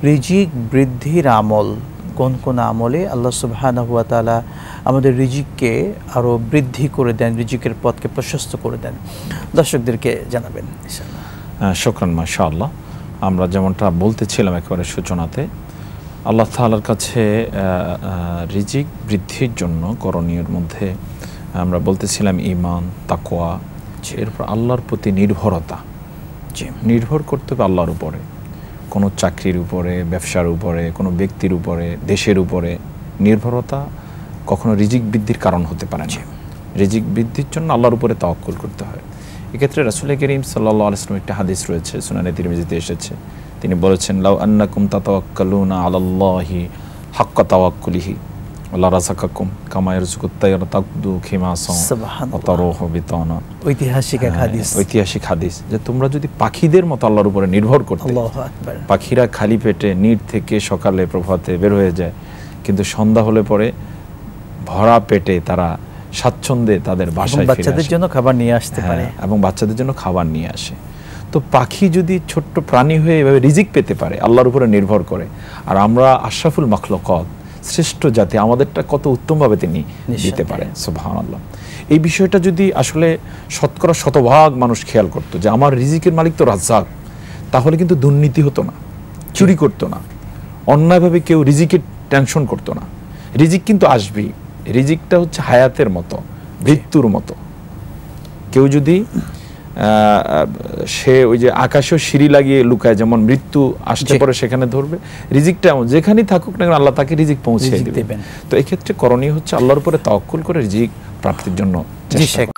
রিজিক বৃদ্ধির আমল কোন কোন আমলে আল্লাহ সুবহানাহু ওয়া তাআলা আমাদের রিজিককে আরও বৃদ্ধি করে দেন, রিজিকের পথকে প্রশস্ত করে দেন, দর্শকদেরকে জানাবেন ইনশাআল্লাহ। শুকরান, মাশাআল্লাহ। আমরা যেমনটা বলতেছিলাম একেবারে সূচনাতে, আল্লাহ তাআলার কাছে রিজিক বৃদ্ধির জন্য করণীয়ের মধ্যে আমরা বলতেছিলাম ঈমান, তাকওয়া, এরপর আল্লাহর প্রতি নির্ভরতা। নির্ভর করতে হবে আল্লাহর উপরে, কোনো চাকরির উপরে, ব্যবসার উপরে, কোনো ব্যক্তির উপরে, দেশের উপরে নির্ভরতা কখনো রিজিক বৃদ্ধির কারণ হতে পারে না। রিজিক বৃদ্ধির জন্য আল্লাহর উপরে তাওয়াক্কুল করতে হয়। এক্ষেত্রে রাসূল করিম সাল্লাল্লাহু আলাইহি ওয়াসাল্লাম একটা হাদিস রয়েছে, সুনানে তিরমিজিতে এসেছে, তিনি বলেছেন, লাউ আন্নাকুম তাতাওয়াক্কালুনা আলাল্লাহি হাক্কা তাওয়াক্কুলিহি ওয়া রাযাকাকুম কামা ইয়ারযুকুত তায়রা তাকদু খিমাসান ওয়া তারুহু বিতানা। ঐতিহাসিক এক হাদিস, ঐতিহাসিক হাদিস, যে তোমরা যদি পাখিদের মতো আল্লাহর উপরে নির্ভর করতে। আল্লাহু আকবার। পাখিরা খালি পেটে নির থেকে সকালে প্রভাতে বের হয়ে যায়, কিন্তু সন্ধ্যা হলে পরে ভরা পেটে তারা স্বাচ্ছন্দ্যে তাদের বাসায় বাচ্চাদের জন্য খাবার নিয়ে আসতে পারে, এবং বাচ্চাদের জন্য খাবার নিয়ে আসে। তো পাখি যদি ছোট্ট প্রাণী হয়ে এভাবে রিজিক পেতে পারে, আল্লাহর উপরে নির্ভর করে, আর আমরা আশরাফুল মাখলুকাত, শ্রেষ্ঠ জাতি, আমাদেরটা কত উত্তমভাবে তিনি দিতে পারেন, সুবহানাল্লাহ। এই বিষয়টা যদি আসলে শতকরা শতভাগ মানুষ খেয়াল করতো যে আমার রিজিকের মালিক তো রাজ্জাক, তাহলে কিন্তু দুর্নীতি হতো না, চুরি করতো না, অন্যায়ভাবে কেউ রিজিকের টেনশন করতো না। রিজিক কিন্তু আসবেই। রিজিকটা হচ্ছে হায়াতের মতো, মৃত্যুর মতো। কেউ যদি সে ওই যে আকাশেও সিঁড়ি লাগিয়ে লুকায়, যেমন মৃত্যু আসতে পরে সেখানে ধরবে, রিজিকটা এমন যেখানেই থাকুক না আল্লাহ তাকে রিজিক পৌঁছে দিবেন। তো এই ক্ষেত্রে করণীয় হচ্ছে আল্লাহর উপরে তাওয়াক্কুল করে রিজিক প্রাপ্তির জন্য চেষ্টা করা।